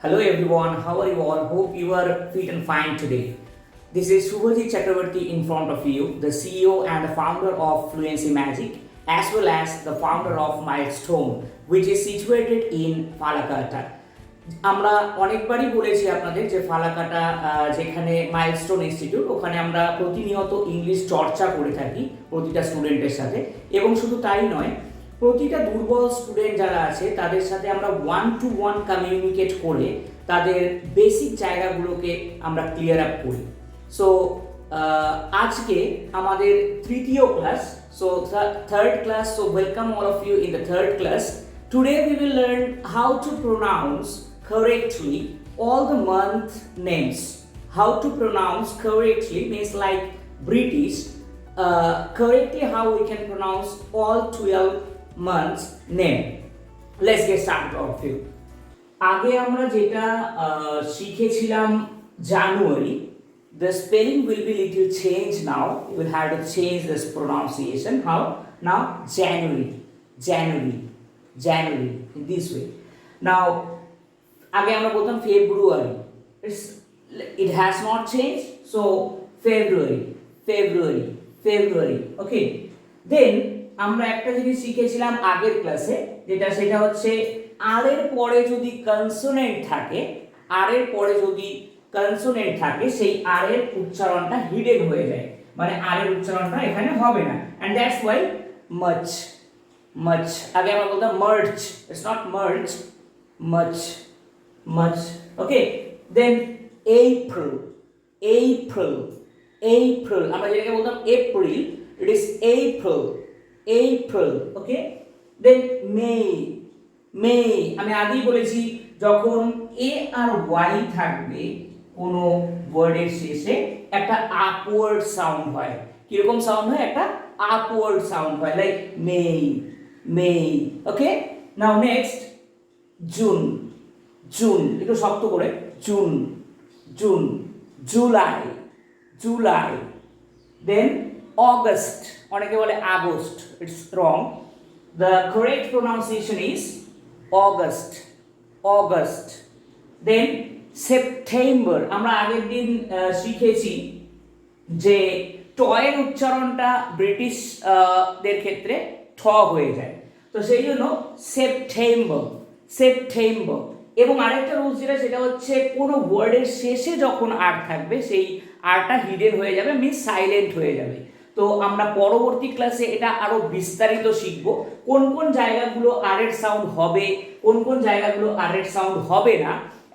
Hello everyone, how are you all? Hope you are fit and fine today. This is Shubhaji Chakravarti in front of you, the CEO and the founder of Fluency Magic, as well as the founder of Milestone, which is situated in Falakata. আমরা অনেকবারই বলেছি আপনাদের যে ফালাকাটা যেখানে milestone institute, ওখানে আমরা প্রতিনিয়ত English চর্চা করে থাকি প্রতিটা স্টুডেন্টের সাথে, এবং শুধু তাই নয়, প্রতিটা দুর্বল স্টুডেন্ট যারা আছে তাদের সাথে আমরা 1-to-1 কমিউনিকেট করে তাদের বেসিক জায়গাগুলোকে আমরা ক্লিয়ার আপ করি। সো আজকে আমাদের তৃতীয় class, so third class. So welcome all of you in the third class. Today we will learn how to pronounce correctly all the month names. How to pronounce correctly means like British, correctly how we can pronounce all 12 months name. Let's get started off you. আগে আমরা যেটা শিখেছিলাম জানুয়ারি, the spelling will be little change now. You will have to change this pronunciation. How? Now January in this way. Now আগে আমরা বলতাম ফেব্রুয়ারি, it has not changed, so February. Okay, then আমরা একটা জিনিস শিখেছিলাম আগের ক্লাসে, সেটা হচ্ছে আর এর পরে যদি কনসোনেন্ট থাকে, সেই আর এর উচ্চারণটা হিডেন হয়ে যায়, মানে আর এর উচ্চারণটা এখানে হবে না, and that's why much আগে আমরা বলতাম merge, it's not merge, much. Okay, then April আমরা যেটাকে বলতাম April, it is April. Okay, then May আমি আগেই বলেছি, যখন এ আর ওয়াই থাকবে কোনো ওয়ার্ডের শেষে একটা আপওয়ার্ড সাউন্ড হয়। কিরকম সাউন্ড হয়? একটা আপওয়ার্ড সাউন্ড হয়, like May. Okay, now next June, একটু শক্ত করে, জুন, জুলাই, দেন অগস্ট, অনেকে বলে August, it's wrong, the correct pronunciation is August, then September. আমরা আগের দিন শিখেছি যে টয়ের উচ্চারণটা ব্রিটিশদের ক্ষেত্রে ঠ হয়ে যায়, তো সেই জন্য সেপ্টেম্বর। এবং আরেকটা রুলস সেটা হচ্ছে কোনো ওয়ার্ডের শেষে যখন আর থাকবে সেই আরটা হিডেন হয়ে যাবে, মিনস সাইলেন্ট হয়ে যাবে। তো আমরা পরবর্তী ক্লাসে এটা আরো বিস্তারিত শিখব, কোন জায়গাগুলো আর এর সাউন্ড হবে, কোন জায়গাগুলো আর এর সাউন্ড হবে না,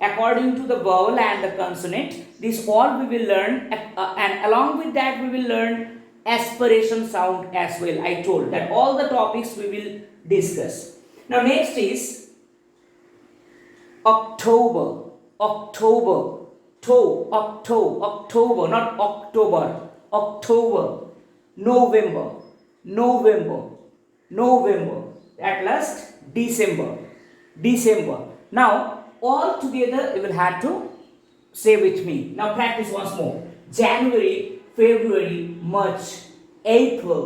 according to the vowel and the consonant. This all we will learn, and along with that we will learn aspiration sound as well. I told that all the topics we will discuss. Now next is October, not October. November. At last December. Now all together you will have to say with me. Now practice once more. January, February, March, April,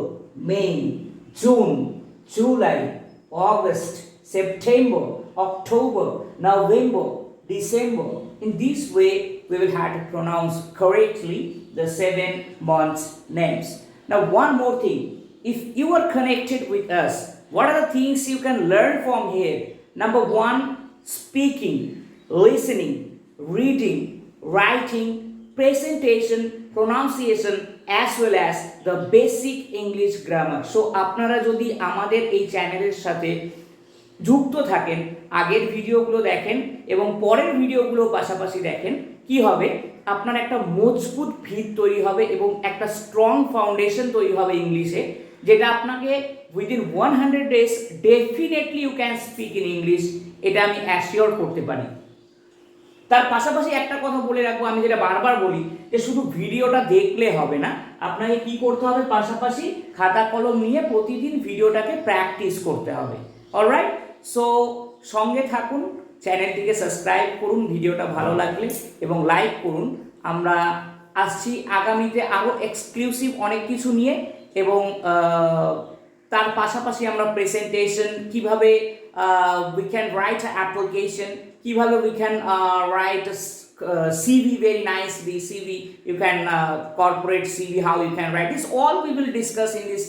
May, June, July, August, September, October, November, December. In this way we will have to pronounce correctly the 7 months names. Now one more thing, if you are connected with us, what are the things you can learn from here? Number 1, speaking, listening, reading, writing, presentation, pronunciation, as well as the basic English grammar. So আপনারা যদি আমাদের এই চ্যানেলের সাথে যুক্ত থাকেন, আগের ভিডিওগুলো দেখেন এবং পরের ভিডিওগুলো পাশাপাশি দেখেন, কি হবে? আপনার একটা মজবুত ভিত তৈরি হবে এবং একটা স্ট্রং ফাউন্ডেশন তৈরি হবে ইংলিশে, যেটা আপনাকে within 100 days definitely you can speak in English, এটা আমি অ্যাসিওর করতে পারি। তার পাশাপাশি একটা কথা বলে রাখবো, আমি যেটা বারবার বলি, যে শুধু ভিডিওটা দেখলে হবে না, আপনাকে কি করতে হবে? পাশাপাশি খাতা কলম নিয়ে প্রতিদিন ভিডিওটাকে প্র্যাকটিস করতে হবে। অলরাইট, সো সঙ্গে থাকুন, চ্যানেলটিকে সাবস্ক্রাইব করুন ভিডিওটা ভালো লাগলে, এবং লাইক করুন। আমরা আসছি আগামীতে আরও এক্সক্লুসিভ অনেক কিছু নিয়ে, এবং তার পাশাপাশি আমরা প্রেজেন্টেশন, কিভাবে উই ক্যান রাইট অ্যাপ্লিকেশন, কিভাবে we can write a CV very nicely. CV, you can corporate CV, how you can write this, all we will discuss in this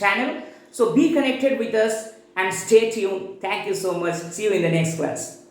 channel. So be connected with us and stay tuned. Thank you so much. See you in the next class.